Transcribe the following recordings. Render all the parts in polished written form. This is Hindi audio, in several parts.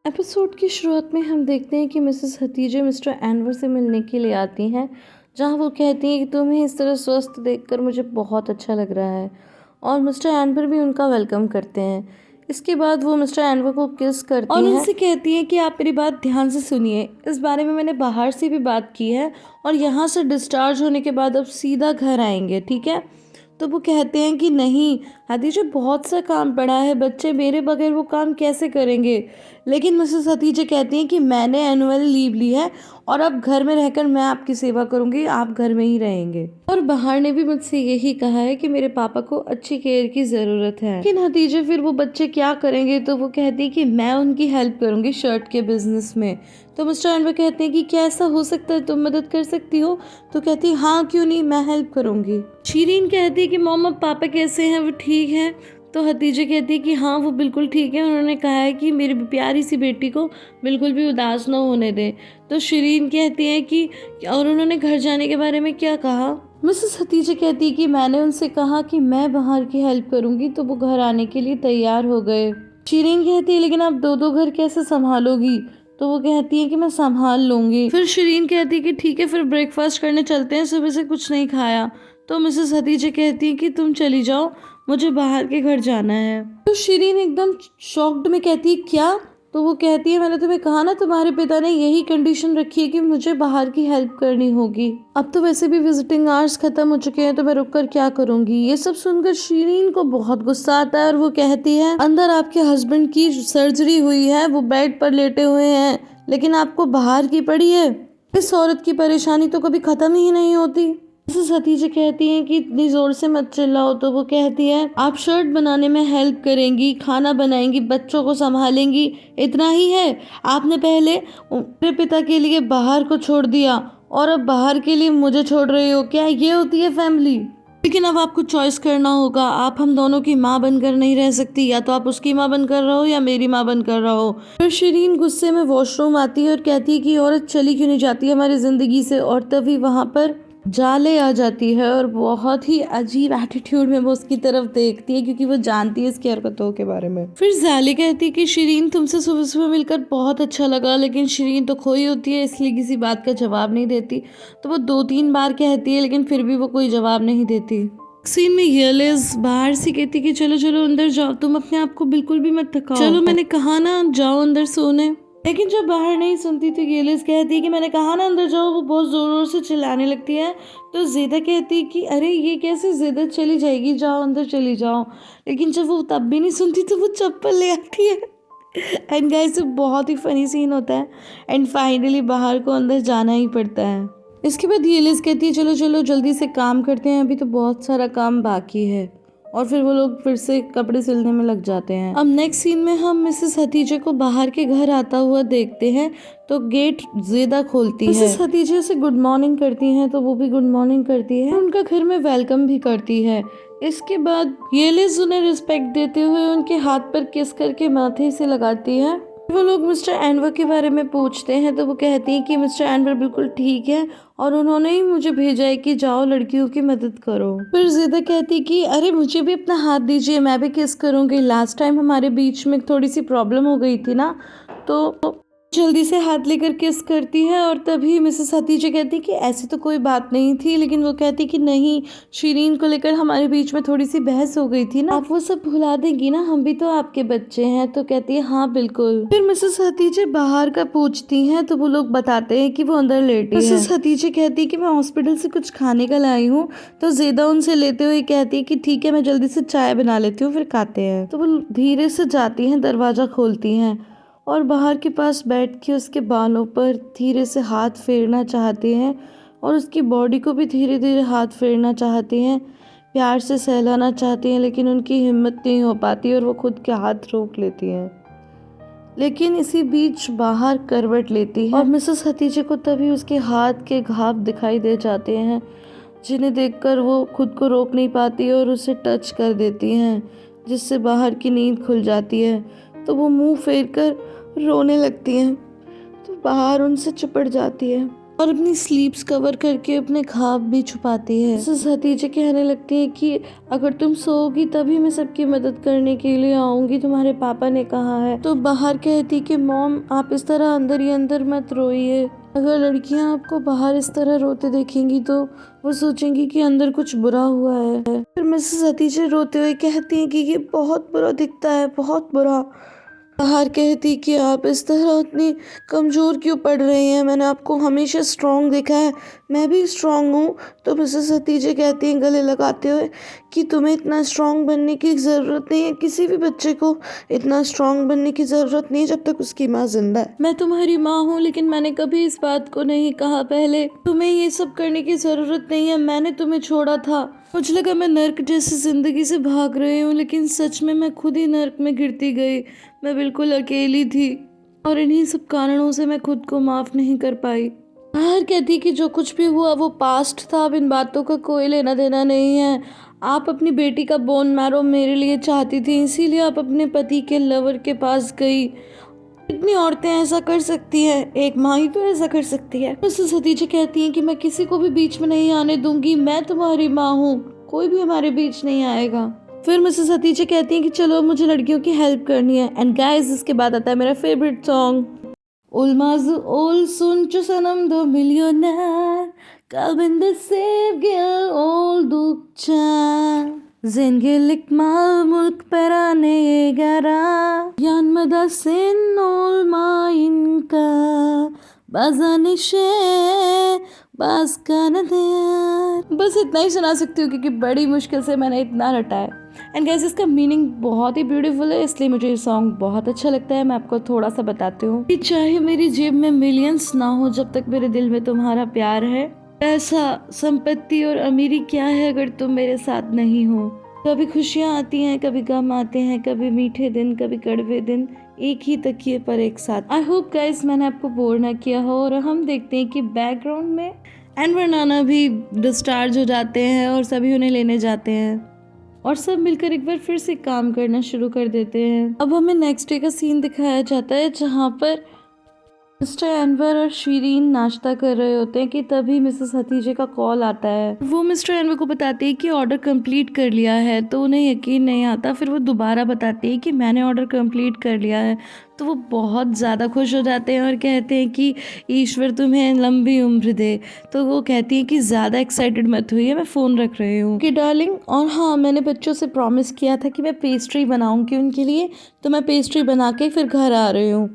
एपिसोड की शुरुआत में हम देखते हैं कि मिसेस हतीजे मिस्टर एनवर से मिलने के लिए आती हैं, जहां वो कहती हैं कि तुम्हें इस तरह स्वस्थ देखकर मुझे बहुत अच्छा लग रहा है। और मिस्टर एनवर भी उनका वेलकम करते हैं। इसके बाद वो मिस्टर एनवर को किस करती और हैं उनसे कहती है कि आप मेरी बात ध्यान से सुनिए, इस बारे में मैंने बाहर से भी बात की है और यहाँ से डिस्चार्ज होने के बाद अब सीधा घर आएंगे, ठीक है। तो वो कहते हैं कि नहीं हतीजे, बहुत सा काम पड़ा है, बच्चे मेरे बगैर वो काम कैसे करेंगे। लेकिन मिसेस हतीजे कहती हैं कि मैंने एनुअल लीव ली है और अब घर में रहकर मैं आपकी सेवा करूंगी, आप घर में ही रहेंगे। और बाहर ने भी मुझसे यही कहा है कि मेरे पापा को अच्छी केयर की ज़रूरत है। लेकिन हतीजे फिर वो बच्चे क्या करेंगे, तो वो कहती है कि मैं उनकी हेल्प करूंगी शर्ट के बिजनेस में। तो मिस्टर एनवर कहते हैं कि क्या ऐसा हो सकता है, तुम मदद कर सकती हो। तो कहती है हाँ क्यों नहीं, मैं हेल्प करूंगी। शीरीन कहती है कि मॉम अब पापा कैसे हैं, वो ठीक हैं। तो हतीजे कहती है कि हाँ वो बिल्कुल ठीक है, उन्होंने कहा है कि मेरी प्यारी सी बेटी को बिल्कुल भी उदास ना होने दें। तो शीरीन कहती है कि और उन्होंने घर जाने के बारे में क्या कहा। मिसेस हतीजे कहती है कि मैंने उनसे कहा कि मैं बाहर की हेल्प करूंगी, तो वो घर आने के लिए तैयार हो गए। शीरीन कहती है लेकिन आप दो दो घर कैसे संभालोगी। तो वो कहती है कि मैं संभाल लूंगी। फिर शीरीन कहती है कि ठीक है फिर ब्रेकफास्ट करने चलते हैं, सुबह से कुछ नहीं खाया। तो मिसेस हतीजे कहती है कि तुम चली जाओ, मुझे बाहर के घर जाना है। तो शीरीन एकदम शॉक्ड में कहती है क्या। तो वो कहती है मैंने तुम्हें कहा ना, तुम्हारे पिता ने यही कंडीशन रखी है कि मुझे बाहर की हेल्प करनी होगी। अब तो वैसे भी विजिटिंग आवर्स खत्म हो चुके हैं, तो मैं रुक कर क्या करूंगी। ये सब सुनकर शीरीन को बहुत गुस्सा आता है और वो कहती है अंदर आपके हस्बैंड की सर्जरी हुई है, वो बेड पर लेटे हुए हैं, लेकिन आपको बाहर की पड़ी है। इस औरत की परेशानी तो कभी खत्म ही नहीं होती। मिसेस हतीजे कहती हैं कि इतनी जोर से मत चिल्लाओ। तो वो कहती है आप शर्ट बनाने में हेल्प करेंगी, खाना बनाएंगी, बच्चों को संभालेंगी, इतना ही है। आपने पहले मेरे पिता के लिए बाहर को छोड़ दिया और अब बाहर के लिए मुझे छोड़ रही हो, क्या ये होती है फैमिली। लेकिन अब आपको चॉइस करना होगा, आप हम दोनों की माँ बनकर नहीं रह सकती, या तो आप उसकी माँ बनकर रहो या मेरी माँ बनकर रहो। फिर शीरीन गुस्से में वॉशरूम आती है और कहती है कि औरत चली क्यों नहीं जाती हमारी जिंदगी से। और तभी वहां पर जाले आ जाती है और बहुत ही अजीब एटीट्यूड में वो उसकी तरफ देखती है, क्योंकि वो जानती है इसकी हरकतों के बारे में। फिर जाले कहती है कि शीरीन तुमसे सुबह सुबह मिलकर बहुत अच्छा लगा, लेकिन शीरीन तो खोई होती है इसलिए किसी बात का जवाब नहीं देती। तो वो दो तीन बार कहती है लेकिन फिर भी वो कोई जवाब नहीं देती। सीन में येलेस बाहर से कहती कि चलो चलो अंदर जाओ, तुम अपने आप को बिल्कुल भी मत थकाओ, चलो मैंने कहा ना जाओ अंदर सोने। लेकिन जब बाहर नहीं सुनती तो येलेस कहती है कि मैंने कहा ना अंदर जाओ, वो बहुत जोर जोर से चिल्लाने लगती है। तो ज़ेदा कहती है कि अरे ये कैसे, ज़ेदा चली जाएगी, जाओ अंदर चली जाओ। लेकिन जब वो तब भी नहीं सुनती तो वो चप्पल ले आती है। एंड गाइस बहुत ही फनी सीन होता है। एंड फाइनली बाहर को अंदर जाना ही पड़ता है। इसके बाद येलिस कहती है चलो चलो जल्दी से काम करते हैं, अभी तो बहुत सारा काम बाकी है। और फिर वो लोग फिर से कपड़े सिलने में लग जाते हैं। अब नेक्स्ट सीन में हम मिसेस हतीजे को बाहर के घर आता हुआ देखते हैं। तो गेट ज़ेदा खोलती है, मिसेस हतीजे से गुड मॉर्निंग करती हैं, तो वो भी गुड मॉर्निंग करती है, उनका घर में वेलकम भी करती है। इसके बाद येलिस उन्हें रिस्पेक्ट देते हुए उनके हाथ पर किस करके माथे से लगाती है। वो लोग मिस्टर एनवर के बारे में पूछते हैं, तो वो कहती हैं कि मिस्टर एनवर बिल्कुल ठीक है और उन्होंने ही मुझे भेजा है कि जाओ लड़कियों की मदद करो। फिर ज़ेदा कहती कि अरे मुझे भी अपना हाथ दीजिए, मैं भी किस करूँगी, लास्ट टाइम हमारे बीच में थोड़ी सी प्रॉब्लम हो गई थी ना। तो जल्दी से हाथ लेकर किस करती है। और तभी मिसेस हतीजे कहती कि ऐसी तो कोई बात नहीं थी, लेकिन वो कहती कि नहीं, शीरीन को लेकर हमारे बीच में थोड़ी सी बहस हो गई थी ना, आप वो सब भुला देंगी ना, हम भी तो आपके बच्चे हैं। तो कहती है हाँ बिल्कुल। फिर मिसेस हतीजे बाहर का पूछती हैं, तो वो लोग बताते हैं कि वो अंदर लेटी है। मिसेस हतीजे कहती है कि मैं हॉस्पिटल से कुछ खाने का लाई हूँ। तो ज़ेदा उनसे लेते हुए कहती है कि ठीक है मैं जल्दी से चाय बना लेती हूँ, फिर खाते हैं। तो वो धीरे से जाती हैं, दरवाजा खोलती हैं और बाहर के पास बैठ के उसके बालों पर धीरे से हाथ फेरना चाहती हैं और उसकी बॉडी को भी धीरे धीरे हाथ फेरना चाहती हैं, प्यार से सहलाना चाहती हैं, लेकिन उनकी हिम्मत नहीं हो पाती और वो खुद के हाथ रोक लेती हैं। लेकिन इसी बीच बाहर करवट लेती है और मिसेस हतीजे को तभी उसके हाथ के घाव दिखाई दे जाते हैं, जिन्हें देखकर वो खुद को रोक नहीं पाती और उसे टच कर देती हैं, जिससे बाहर की नींद खुल जाती है। तो वो मुंह फेर कर रोने लगती हैं, तो बाहर उनसे चिपट जाती है और अपनी स्लीप्स कवर करके अपने ख्वाब भी छुपाती है। मिसेस हतीजे कहने लगती है कि अगर तुम सोओगी तभी मैं सबकी मदद करने के लिए आऊंगी, तुम्हारे पापा ने कहा है। तो बाहर कहती कि मॉम आप इस तरह अंदर ही अंदर मत रोइए, अगर लड़कियां आपको बाहर इस तरह रोते देखेंगी तो वो सोचेंगी कि अंदर कुछ बुरा हुआ है। फिर मिसेस हतीजे रोते हुए कहती हैं कि ये बहुत बुरा दिखता है, बहुत बुरा। बाहर कहती कि आप इस तरह इतनी कमज़ोर क्यों पड़ रही हैं, मैंने आपको हमेशा स्ट्रॉन्ग देखा है, मैं भी स्ट्रॉन्ग हूँ। तो मिसेस हतीजे कहती हैं गले लगाते हुए कि तुम्हें इतना स्ट्रॉन्ग बनने की ज़रूरत नहीं है, किसी भी बच्चे को इतना स्ट्रॉन्ग बनने की ज़रूरत नहीं है जब तक उसकी माँ जिंदा है। मैं तुम्हारी माँ हूँ, लेकिन मैंने कभी इस बात को नहीं कहा पहले। तुम्हें ये सब करने की ज़रूरत नहीं है, मैंने तुम्हें छोड़ा था। मुझे लगा मैं नर्क जैसी ज़िंदगी से भाग रही हूँ, लेकिन सच में मैं खुद ही नर्क में गिरती गई। मैं बिल्कुल अकेली थी और इन्हीं सब कारणों से मैं खुद को माफ़ नहीं कर पाई। बाहर कहती कि जो कुछ भी हुआ वो पास्ट था, अब इन बातों का कोई लेना देना नहीं है। आप अपनी बेटी का बोन मैरो मेरे लिए चाहती थी, इसीलिए आप अपने पति के लवर के पास गई। कितनी औरतें ऐसा कर सकती हैं, एक माँ ही तो ऐसा कर सकती है। मिसेस हतीजे कहती हैं कि मैं किसी को भी बीच में नहीं आने दूंगी, मैं तुम्हारी माँ हूँ, कोई भी हमारे बीच नहीं आएगा। फिर मिसेस हतीजे कहती हैं कि चलो मुझे लड़कियों की हेल्प करनी है। एंड गाइस इसके बाद आता है मेरा favourite song, Olmazı olsun sanım da milyoner, kalbinde sevgi oldukça. Zenginlik mal mülk peraneye gara, yanmada sen olmayınca. बाज़ा निशे बाज़ का नदर। बस इतना ही सुना सकती हूँ क्योंकि बड़ी मुश्किल से मैंने इतना रटा है। एंड गाइस इसका मीनिंग बहुत ही ब्यूटीफुल है, इसलिए मुझे ये सॉन्ग बहुत अच्छा लगता है। मैं आपको थोड़ा सा बताती हूँ कि चाहे मेरी जेब में मिलियंस ना हो, जब तक मेरे दिल में तुम्हारा प्यार है। पैसा संपत्ति और अमीरी क्या है अगर तुम मेरे साथ नहीं हो। कभी खुशियाँ आती हैं, कभी गम आते हैं, कभी मीठे दिन, कभी कड़वे दिन, एक ही तकिए पर एक साथ। आई होप गाइस मैंने आपको बोर ना किया हो। और हम देखते हैं कि बैकग्राउंड में एनवर नाना भी डिस्चार्ज हो जाते हैं और सभी उन्हें लेने जाते हैं और सब मिलकर एक बार फिर से काम करना शुरू कर देते हैं। अब हमें नेक्स्ट डे का सीन दिखाया जाता है जहाँ पर मिस्टर एनवर और शीरीन नाश्ता कर रहे होते हैं कि तभी मिसेस हतीजे का कॉल आता है। वो मिस्टर एनवर को बताती है कि ऑर्डर कंप्लीट कर लिया है, तो उन्हें यकीन नहीं आता। फिर वो दोबारा बताती है कि मैंने ऑर्डर कंप्लीट कर लिया है, तो वो बहुत ज़्यादा खुश हो जाते हैं और कहते हैं कि ईश्वर तुम्हें लंबी उम्र दे। तो वो कहती है कि ज़्यादा एक्साइटेड मत हुई है, मैं फ़ोन रख रही हूँ कि डार्लिंग। और हाँ, मैंने बच्चों से प्रॉमिस किया था कि मैं पेस्ट्री बनाऊँगी उनके लिए, तो मैं पेस्ट्री बना के फिर घर आ रही हूँ।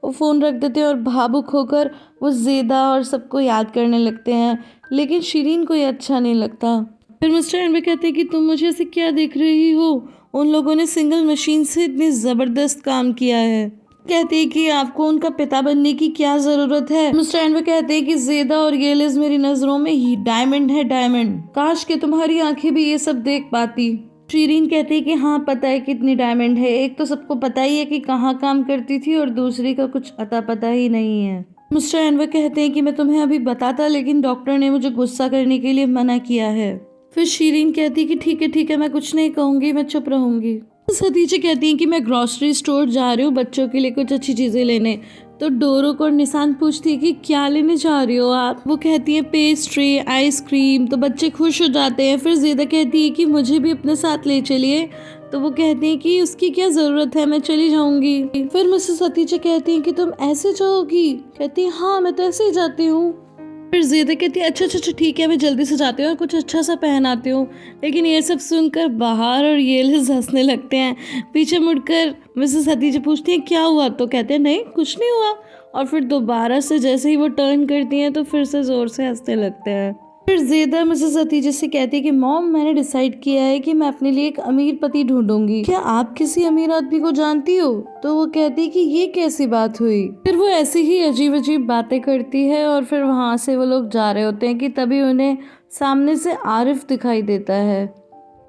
वो फ़ोन रख देते हैं और भावुक होकर वो ज़ेदा और सबको याद करने लगते हैं, लेकिन शीरीन को ये अच्छा नहीं लगता। फिर मिस्टर एनवर कहते हैं कि तुम मुझे ऐसे क्या देख रही हो, उन लोगों ने सिंगल मशीन से इतनी ज़बरदस्त काम किया है। कहते हैं कि आपको उनका पिता बनने की क्या ज़रूरत है। मिस्टर एनवर कहते हैं कि ज़ेदा और येलिस मेरी नज़रों में ही डायमंड है, डायमंड। काश कि तुम्हारी आंखें भी ये सब देख पाती। शीरीन कहती है कि हाँ पता है कितनी डायमंड है, एक तो सबको पता ही है कि कहाँ काम करती थी और दूसरी का कुछ अता पता ही नहीं है। मिस्टर एनवर कहते हैं कि मैं तुम्हें अभी बताता, लेकिन डॉक्टर ने मुझे गुस्सा करने के लिए मना किया है। फिर शीरीन कहती है कि ठीक है मैं कुछ नहीं कहूँगी, मैं चुप रहूँगी। हतीजे कहती हैं कि मैं ग्रॉसरी स्टोर जा रही हूँ बच्चों के लिए कुछ अच्छी चीज़ें लेने। तो डोरोक और निशान पूछती है कि क्या लेने जा रही हो आप। वो कहती है पेस्ट्री, आइसक्रीम। तो बच्चे खुश हो जाते हैं। फिर ज़ेदा कहती है कि मुझे भी अपने साथ ले चलिए। तो वो कहती हैं कि उसकी क्या ज़रूरत है, मैं चली जाऊंगी। फिर मिसेस हतीजे कहती हैं कि तुम ऐसे जाओगी। कहती है हाँ मैं तो ऐसे ही जाती हूँ। फिर ज़ेदा कहती है अच्छा ठीक है, मैं जल्दी से जाती हूँ और कुछ अच्छा सा पहन आती हूँ। लेकिन ये सब सुनकर बाहर और येलिस हंसने लगते हैं। पीछे मुड़कर मिसेस हतीजे पूछती हैं क्या हुआ, तो कहते हैं नहीं कुछ नहीं हुआ। और फिर दोबारा से जैसे ही वो टर्न करती हैं तो फिर से ज़ोर से हंसने लगते हैं। फिर ज़ेदा मिसेस हतीजे से कहती है कि मॉम मैंने डिसाइड किया है कि मैं अपने लिए एक अमीर पति ढूंढूंगी, क्या आप किसी अमीर आदमी को जानती हो। तो वो कहती है कि ये कैसी बात हुई। फिर वो ऐसी ही अजीब अजीब बातें करती है और फिर वहाँ से वो लोग जा रहे होते हैं कि तभी उन्हें सामने से आरिफ दिखाई देता है।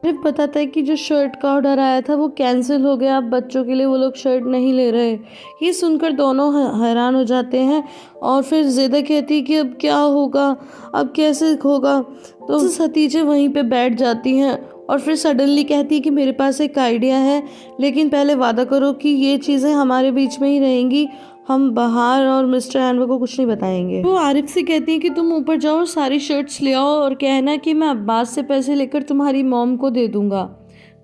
आरिफ बताता है कि जो शर्ट का ऑर्डर आया था वो कैंसिल हो गया, अब बच्चों के लिए वो लोग शर्ट नहीं ले रहे। ये सुनकर दोनों हैरान हो जाते हैं और फिर ज़ेदा कहती है कि अब क्या होगा, अब कैसे होगा। तो हतीजे वहीं पे बैठ जाती हैं और फिर सडनली कहती है कि मेरे पास एक आइडिया है, लेकिन पहले वादा करो कि ये चीज़ें हमारे बीच में ही रहेंगी, हम बाहर और मिस्टर एनवर को कुछ नहीं बताएंगे। वो आरिफ से कहती है कि तुम ऊपर जाओ और सारी शर्ट्स ले आओ और कहना कि मैं अब्बास से पैसे लेकर तुम्हारी मॉम को दे दूंगा।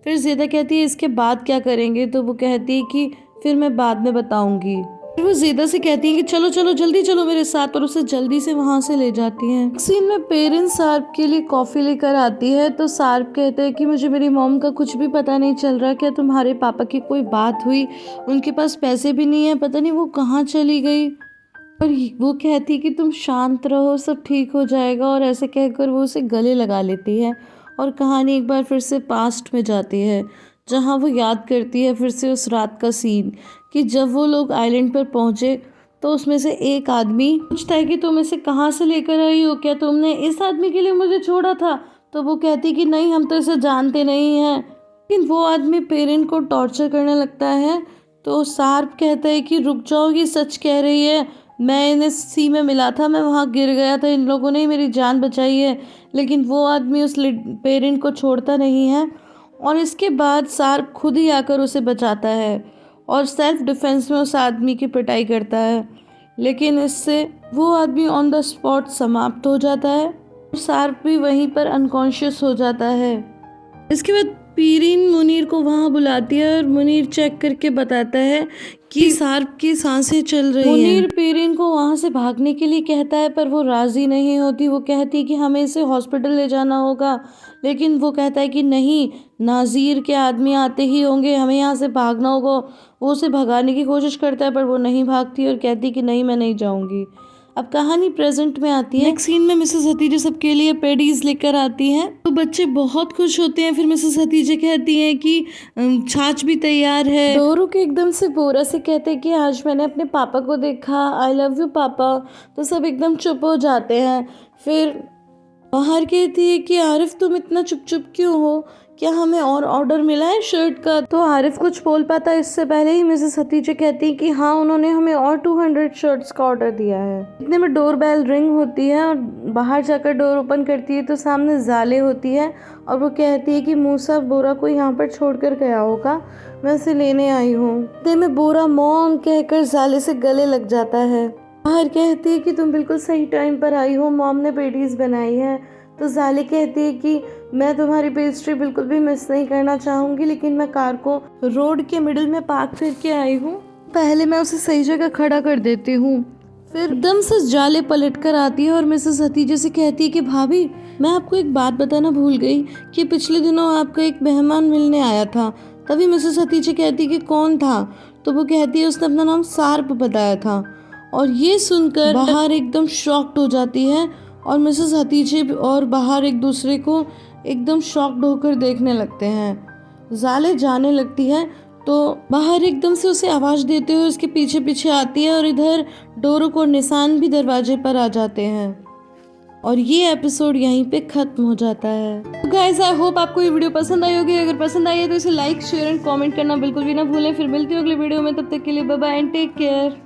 फिर ज़ेदा कहती है इसके बाद क्या करेंगे, तो वो कहती है कि फिर मैं बाद में बताऊंगी। फिर वो ज़ेदा से कहती है कि चलो चलो जल्दी चलो मेरे साथ, और उसे जल्दी से वहाँ से ले जाती हैं। सीन में पेरेंट्स सार्प के लिए कॉफ़ी लेकर आती है तो सार्प कहते हैं कि मुझे मेरी मॉम का कुछ भी पता नहीं चल रहा, क्या तुम्हारे पापा की कोई बात हुई, उनके पास पैसे भी नहीं है, पता नहीं वो कहाँ चली गई। और वो कहती कि तुम शांत रहो, सब ठीक हो जाएगा, और ऐसे कहकर वो उसे गले लगा लेती है। और कहानी एक बार फिर से पास्ट में जाती है, जहाँ वो याद करती है फिर से उस रात का सीन कि जब वो लोग आइलैंड पर पहुँचे तो उसमें से एक आदमी पूछता है कि तुम इसे कहाँ से लेकर आई हो, क्या तुमने इस आदमी के लिए मुझे छोड़ा था। तो वो कहती कि नहीं, हम तो इसे जानते नहीं हैं। लेकिन वो आदमी पेरेंट को टॉर्चर करने लगता है। तो सार्प कहता है कि रुक जाओ, ये सच कह रही है, मैं इन्हें सी में मिला था, मैं वहाँ गिर गया था, इन लोगों ने ही मेरी जान बचाई है। लेकिन वो आदमी उस पेरेंट को छोड़ता नहीं है, और इसके बाद सार्प खुद ही आकर उसे बचाता है और सेल्फ डिफेंस में उस आदमी की पिटाई करता है। लेकिन इससे वो आदमी ऑन द स्पॉट समाप्त हो जाता है और सार्प भी वहीं पर अनकॉन्शियस हो जाता है। इसके बाद पीरीन मुनीर को वहाँ बुलाती है और मुनीर चेक करके बताता है कि सार्प की सांसें चल रही हैं। मुनीर पीरीन को वहाँ से भागने के लिए कहता है पर वो राज़ी नहीं होती। वो कहती है कि हमें इसे हॉस्पिटल ले जाना होगा, लेकिन वो कहता है कि नहीं, नाज़ीर के आदमी आते ही होंगे, हमें यहाँ से भागना होगा। वो उसे भगाने की कोशिश करता है पर वो नहीं भागती और कहती कि नहीं, मैं नहीं जाऊँगी। अब कहानी प्रेजेंट में आती है। नेक्स्ट सीन में मिसेस हतीजा सबके लिए पेडीज लेकर आती हैं, तो बच्चे बहुत खुश होते हैं। फिर मिसेस हतीजा कहती हैं कि छाछ भी तैयार है। डोरू के एकदम से बोरा से कहते हैं कि आज मैंने अपने पापा को देखा, आई लव यू पापा। तो सब एकदम चुप हो जाते हैं। फिर बाहर कहती है कि आरिफ तुम इतना चुप चुप क्यों हो, क्या हमें और ऑर्डर मिला है शर्ट का। तो आरिफ कुछ बोल पाता है इससे पहले ही मिसेस हतीजा कहती है कि हाँ, उन्होंने हमें और 200 शर्ट्स का ऑर्डर दिया है। इतने में डोर बेल रिंग होती है और बाहर जाकर डोर ओपन करती है तो सामने जाले होती है और वो कहती है कि मूसा बोरा को यहाँ पर छोड़ कर गया होगा, मैं उसे लेने आई हूँ। इतने में बोरा मॉम कहकर जाले से गले लग जाता है। बाहर कहती है कि तुम बिल्कुल सही टाइम पर आई हो, मॉम ने पेटीज बनाई है। तो जाले कहती है कि मैं तुम्हारी पेस्ट्री बिल्कुल भी मिस नहीं करना चाहूँगी, लेकिन मैं कार को रोड के मिडिल में पार्क करके आई हूँ, पहले मैं उसे सही जगह खड़ा कर देती हूँ। फिर एकदम से जाले पलट कर आती है और मिसेस हतीजा से कहती है कि भाभी, मैं आपको एक बात बताना भूल गई कि पिछले दिनों आपका एक मेहमान मिलने आया था। तभी मिसेस हतीजा कहती कि कौन था। तो वो कहती है उसने अपना नाम सार्प बताया था। और ये सुनकर बाहर एकदम शॉक्ड हो जाती है और मिसेस हतीजे और बाहर एक दूसरे को एकदम शॉक्ड होकर देखने लगते हैं। जाले जाने लगती है तो बाहर एकदम से उसे आवाज़ देते हुए उसके पीछे पीछे आती है और इधर डोरू को निशान भी दरवाजे पर आ जाते हैं। और ये एपिसोड यहीं पे ख़त्म हो जाता है। गाइस, आई होप आपको ये वीडियो पसंद आई होगी। अगर पसंद आई है तो इसे लाइक, शेयर एंड कमेंट करना बिल्कुल भी ना भूलें। फिर मिलती हूँ अगले वीडियो में, तब तक के लिए bye bye and take care.